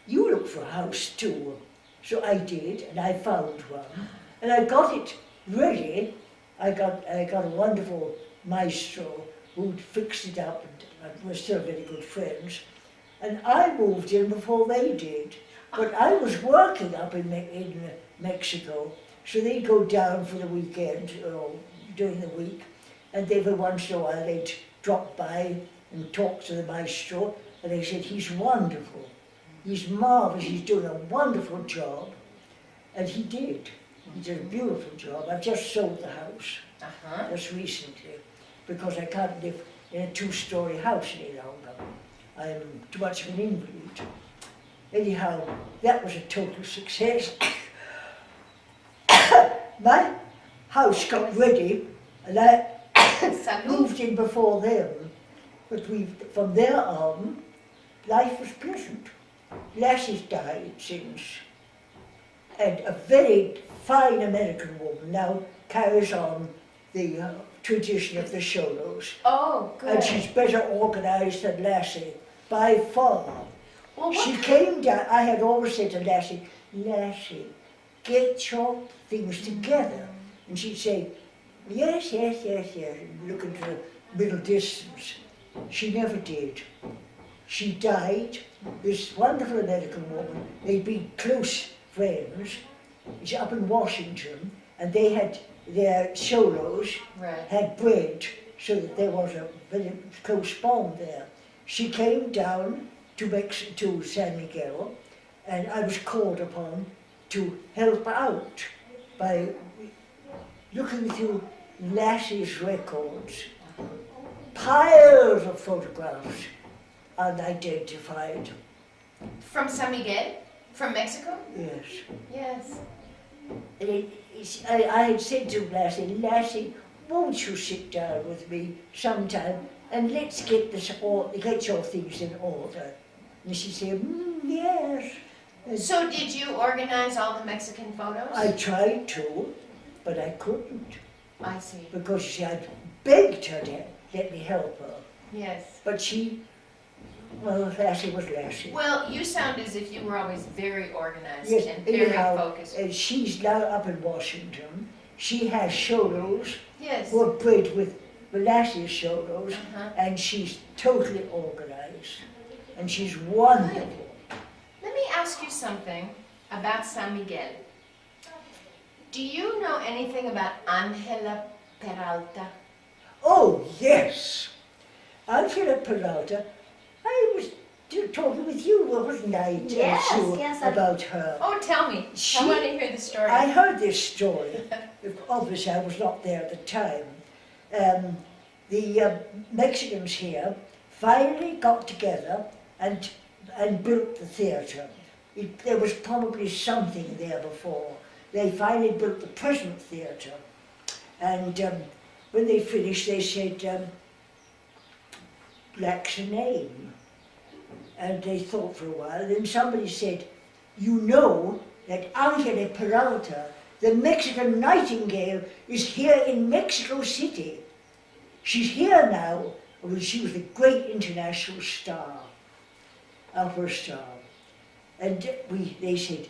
you look for a house too. So I did, and I found one. And I got it ready. I got a wonderful maestro who fixed it up, and we're still very good friends. And I moved in before they did. But I was working up in Mexico, so they'd go down for the weekend, or during the week, and every once in a while they'd drop by and talk to the maestro, And they said, he's wonderful. He's marvelous. He's doing a wonderful job. And he did. He did a beautiful job. I've just sold the house, just recently, because I can't live in a 2-story house any longer. I'm too much of an invalid. Anyhow, that was a total success. My house got ready, and I moved in before them. But from there on, life was pleasant. Lassie's died since, and a very fine American woman now carries on the tradition of the Sholos. Oh, good. And she's better organised than Lassie, by far. Well, She came down, I had always said to Lassie, get your things together. And she'd say, yes, and look into the middle distance. She never did. She died, this wonderful American woman. They'd been close friends. She's up in Washington, and they had their Sholos, had bred, so that there was a very close bond there. She came down to San Miguel, and I was called upon to help out by looking through Lassie's records. Piles of photographs, unidentified. From San Miguel? From Mexico? Yes. Yes. I had said to Lassie, won't you sit down with me sometime and let's get your things in order. And she said, yes. So did you organize all the Mexican photos? I tried to, but I couldn't. I see. Because she had begged her to let me help her. Yes. But Lassie was Lassie. Well, you sound as if you were always very organized Yes, and very anyhow, focused. And she's now up in Washington. She has Sholos Yes. who are bred with Lassie's Sholos, and she's totally organized. And she's wonderful. Let me ask you something about San Miguel. Do you know anything about Angela Peralta? Oh, yes. Angela Peralta. I was talking with you, wasn't I, Sue, yes, about her. Oh, tell me. I want to hear the story. I heard this story. Obviously, I was not there at the time. The Mexicans here finally got together and built the theatre. There was probably something there before. They finally built the present theatre. And when they finished, they said, lacks a name. And they thought for a while. Then somebody said, you know that Angela Peralta, the Mexican Nightingale, is here in Mexico City. She's here now. Well, she was a great international star, opera star. And they said,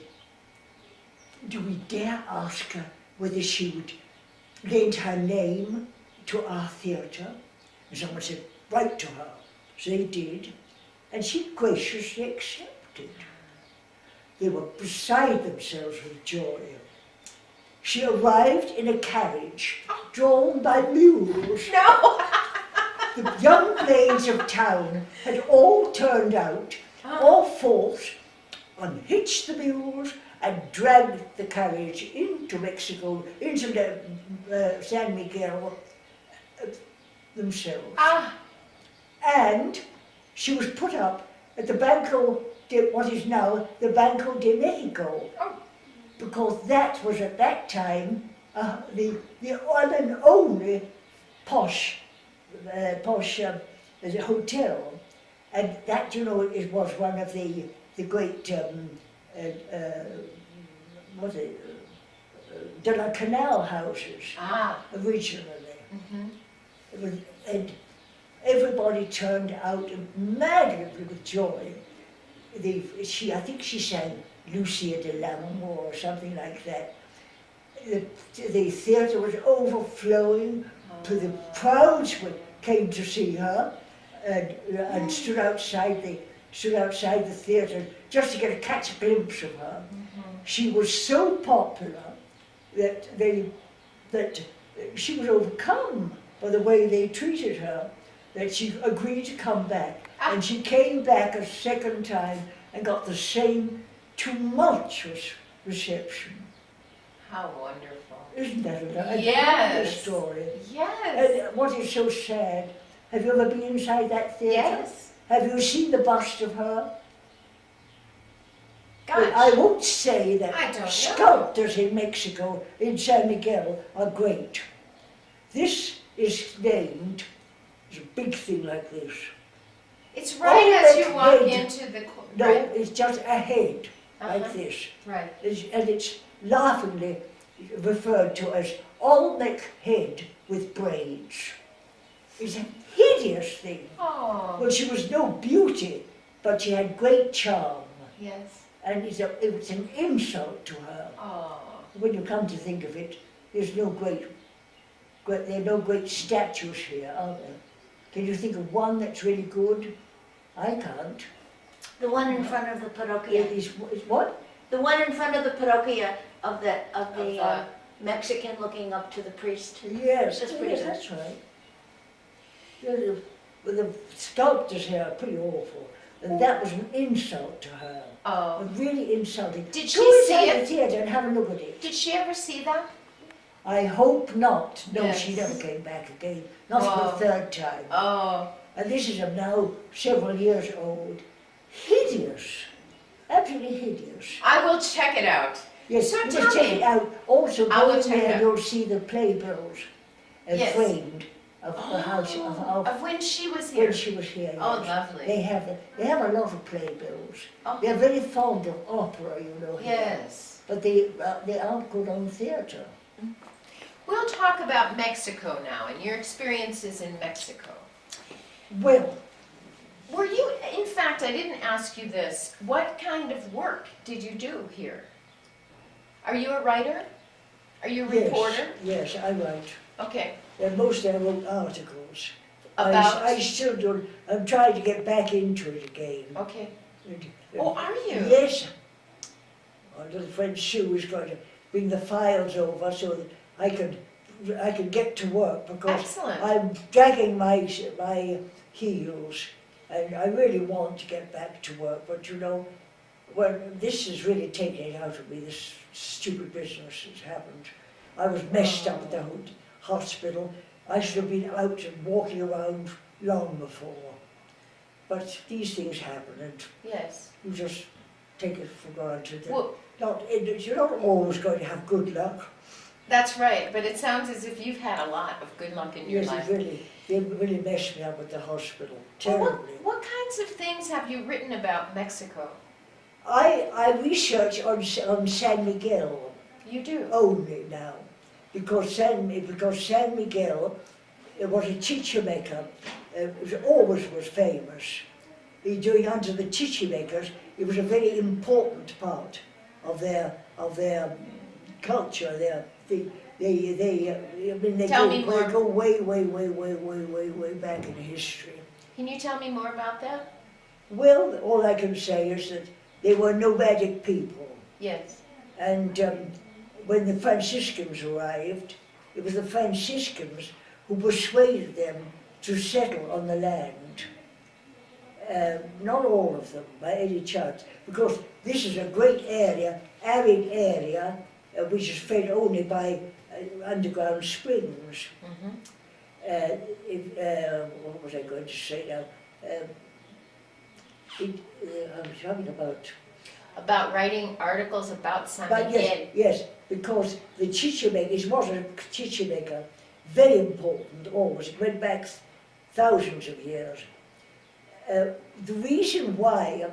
do we dare ask her whether she would lend her name to our theatre? And someone said, write to her. So they did, and she graciously accepted. They were beside themselves with joy. She arrived in a carriage drawn by mules. No! The young blades of town had all turned out, all forth, unhitched the mules, and dragged the carriage into Mexico, into San Miguel themselves. And she was put up at the what is now the Banco de Mexico, because that was at that time the one and only posh hotel, and that, you know, it was one of the great de la Canal houses originally. And everybody turned out madly with joy. I think she sang Lucia de l'Amour or something like that. The theatre was overflowing. The crowds came to see her and stood outside the theatre just to catch a glimpse of her. She was so popular that she was overcome by the way they treated her, that she agreed to come back. And she came back a second time and got the same tumultuous reception. How wonderful. Isn't that a Yes. wonderful story? Yes. And what is so sad, have you ever been inside that theatre? Yes. Have you seen the bust of her? Gosh. I won't say that I don't know. sculptors in Mexico, in San Miguel, are great. This is named, it's a big thing like this. It's right as you that walk head- into the, No, right? it's just a head, like Uh-huh. this. Right. And it's laughingly referred to as Olmec head with braids. It's a hideous thing. Oh, Well, she was no beauty, but she had great charm. yes. And it was an insult to her. Oh, When you come to think of it, there's no there are no great statues here, are there? Can you think of one that's really good? I can't. The one in front of the It parroquia. is what? The one in front of the parroquia of the the- Mexican looking up to the priest. Yes, That's pretty yes, good. that's right. The sculptors here are pretty awful, and that was an insult to her. oh. Really insulting. Did she Go see inside it? the theatre and have a look at it. Did she ever see that? I hope not. No, Yes. she never came back again. Not for Wow. the third time. Oh, And this is now several years old. Hideous. Absolutely hideous. I will check it out. Yes, So you tell must check me. it out. Also, I will go in check it there, out. you'll see the playbills Yes. framed of the house Of when she was when here. she was here. Oh, yes. lovely. They have a lot of playbills. Oh, They're very fond of opera, you know. here. yes. But they aren't good on theatre. We'll talk about Mexico now and your experiences in Mexico. Well, Were you, in fact, I didn't ask you this, what kind of work did you do here? Are you a writer? Are you a reporter? Yes, I write. Okay. And mostly I wrote articles. About? I still do. I'm trying to get back into it again. Okay. And- Oh, are you? Yes. My little friend Sue is going to bring the files over so that I can get to work because Excellent. I'm dragging my heels, and I really want to get back to work. But you know, this is really taking it out of me. This stupid business has happened. I was messed up at the hospital. I should have been out and walking around long before. But these things happen, and Yes. you just take it for granted. that Well, you're not always going to have good luck. that's right, but it sounds as if you've had a lot of good luck in your Yes, life. they really messed me up at the hospital, Well, terribly. what kinds of things have you written about Mexico? I research on San Miguel You do? only now, because San Miguel was a chichimeca. It always was famous. During under the chichimecas, it was a very important part of their culture. They Tell me more. go way back in history. Can you tell me more about that? Well, all I can say is that they were nomadic people. Yes. And when the Franciscans arrived, it was the Franciscans who persuaded them to settle on the land. Not all of them, by any chance, because this is a great area, arid area, which is fed only by underground springs. What was I going to say now? I was talking About writing articles about San But Miguel. yes, because the chichimeca, it was a chichimeca, very important always. It went back thousands of years. The reason why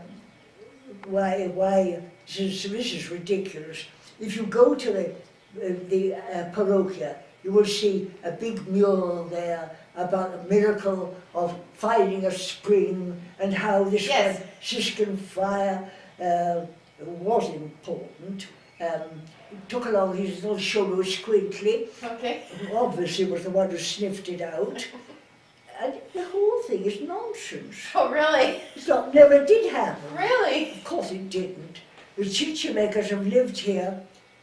this is ridiculous. If you go to the parroquia, you will see a big mural there about the miracle of finding a spring and how this Yes. Franciscan friar was important. He took along his little shoulder squinkly, Okay. who obviously was the one who sniffed it out. And the whole thing is nonsense. Oh, really? Never did happen. Really? Of course it didn't. The chichimekas have lived here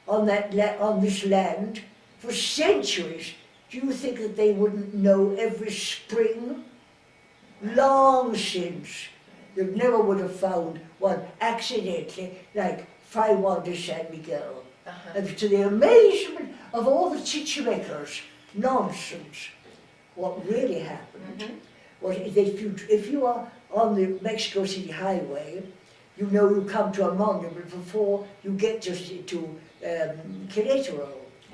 on this land for centuries. Do you think that they wouldn't know every spring long since. You never would have found one accidentally, like 5-1 to San Miguel. And to the amazement of all the Chichimekas, nonsense. What really happened was if you are on the Mexico City Highway, you know you come to a monument before you get to Querétaro.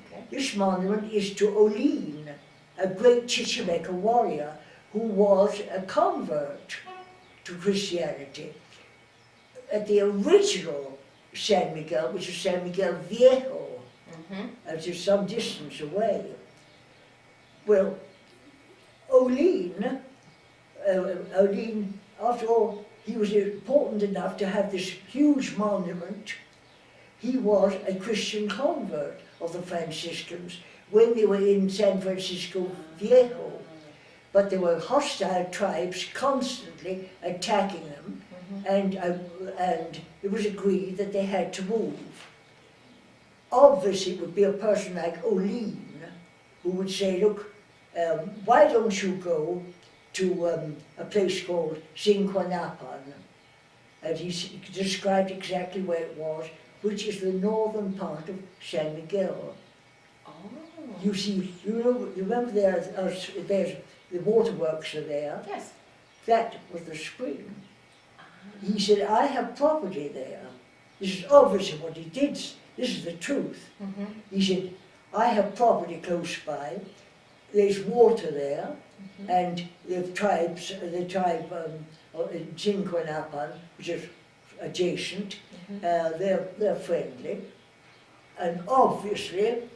Okay. This monument is to Olin, a great Chichimeca warrior who was a convert to Christianity. At the original San Miguel, which is San Miguel Viejo, which is some distance away. Well, Olin, after all, he was important enough to have this huge monument. He was a Christian convert of the Franciscans when they were in San Francisco Viejo. But there were hostile tribes constantly attacking them, and it was agreed that they had to move. Obviously, it would be a person like Olin who would say, look, why don't you go to a place called Zinquanapan? And he described exactly where it was, which is the northern part of San Miguel. Oh. You see, you remember there's the waterworks are there. Yes. That was the spring. He said, I have property there. This is obviously what he did. This is the truth. He said, I have property close by. There's water there, and the tribe in Zinquanapan, which is adjacent, they're friendly. And obviously,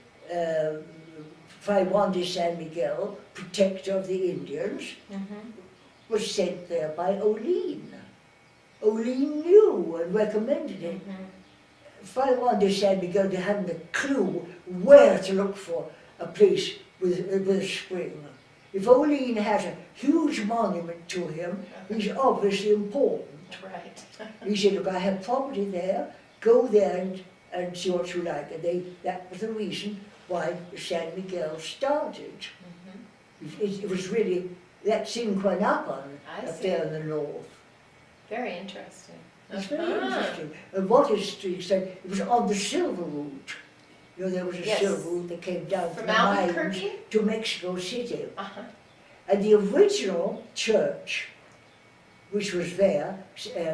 Fray Juan de San Miguel, protector of the Indians, was sent there by Olin. Olin knew and recommended it. Fray Juan de San Miguel hadn't a clue where to look for a place with a spring. If Olin has a huge monument to him, he's obviously important. Right. He said, look, I have property there, go there and see what you like. And that was the reason why San Miguel started. It was really, that's Zinquanapan up there in the north. Very interesting. It's very interesting. And what history said, it was on the silver route. You know, there was a silver route that came down from the mines to Mexico City. And the original church, which was there,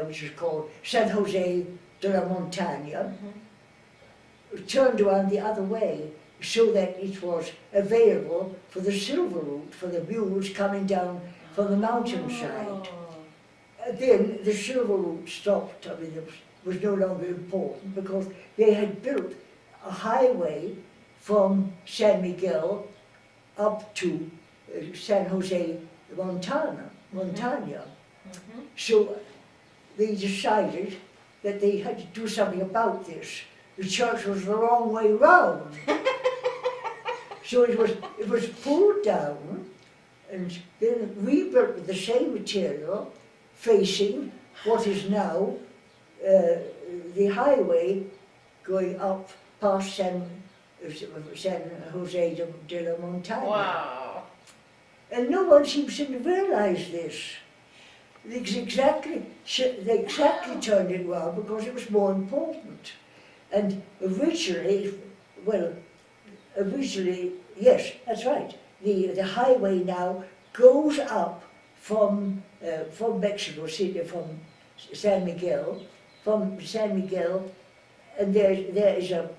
which was called San Jose de la Montaña, turned around the other way so that it was available for the silver route, for the mules coming down from the mountainside. Then the silver route stopped. I mean, it was no longer important because they had built a highway from San Miguel up to San Jose Montaña. So they decided that they had to do something about this. The church was the wrong way round. So it was pulled down and then rebuilt with the same material, facing what is now the highway going up past San Jose de la Montaña. Wow. And no one seems to realize this. They exactly turned it around because it was more important. And originally, yes, that's right. The highway now goes up from Mexico City, from San Miguel, and there is a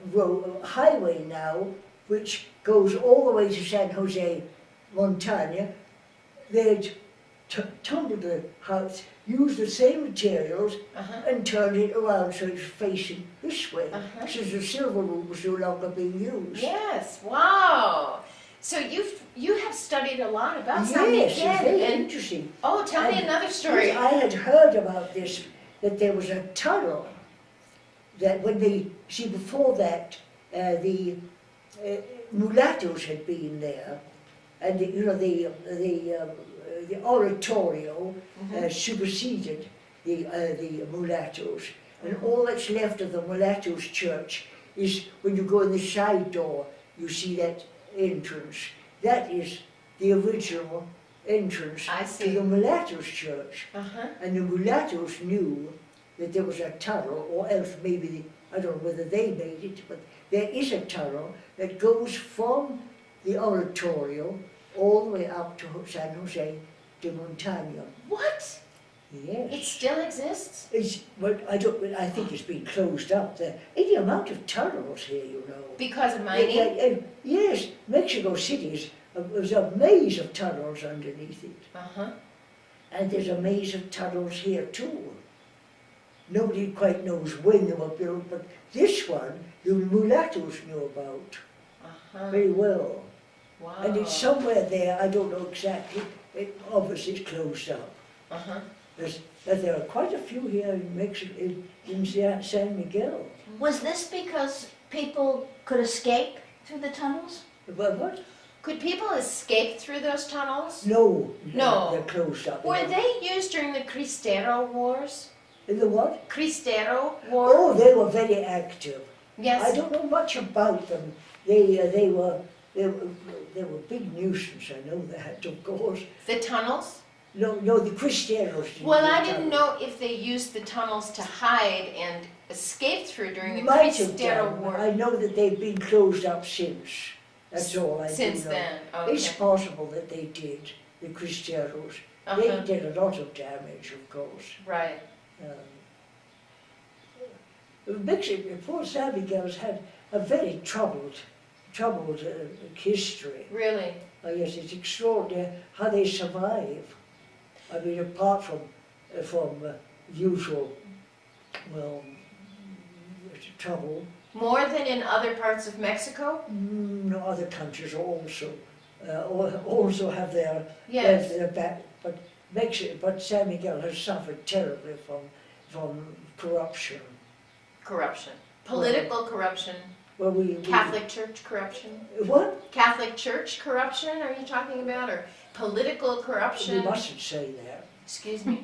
highway now which goes all the way to San Jose Montaña. They'd tumbled the house, used the same materials, and turned it around so it's facing this way, since the silver route was no longer being used. Yes, wow. So you have studied a lot about San Miguel. Yes, it's very interesting. Oh, tell me another story. I had heard about this, that there was a tunnel that when before that, the mulattoes had been there, and the oratorio superseded the mulattoes. And all that's left of the mulattoes church is when you go in the side door, you see that entrance. That is the original entrance I to see. the mulattoes' church. Uh-huh. And the mulattoes knew that there was a tunnel, or else maybe, I don't know whether they made it, but there is a tunnel that goes from the oratorio all the way up to San Jose de Montaña. What? Yes. It still exists? It's, well, I think it's been closed up there. And the amount of tunnels here, you know. Because of mining? Yes, Mexico City was a maze of tunnels underneath it. Uh-huh. And there's a maze of tunnels here too. Nobody quite knows when they were built, but this one, the mulattoes knew about Uh-huh. very well. Wow. And it's somewhere there, I don't know exactly, obviously it's closed up. Uh-huh. But there are quite a few here in Mexico, in San Miguel. Was this because people could escape through the tunnels? But what? Could people escape through those tunnels? No, No. they're closed up. Were they used during the Cristero Wars? In the what? Cristero War? Oh, they were very active. Yes. I don't know much about them. They were a big nuisance, I know that, of course. The tunnels? No, the Cristianos didn't. Well, do I didn't tunnels. know if they used the tunnels to hide and escape through during the Might have Cristero done. War. I know that they've been closed up since. That's all I do Since know. then, It's okay. possible that they did, the Cristianos. Uh-huh. They did a lot of damage, of course. Right. Mexico, poor San Miguel's had a very troubled history. Really? Yes, it's extraordinary how they survive. I mean, apart from usual, well, trouble, More than in other parts of Mexico? no, other countries also have their Yes. their back, but San Miguel has suffered terribly from corruption. Corruption. Political corruption. Well, we Catholic Church corruption. what? Catholic Church corruption, are you talking about? Or political We corruption? mustn't say that. Excuse me.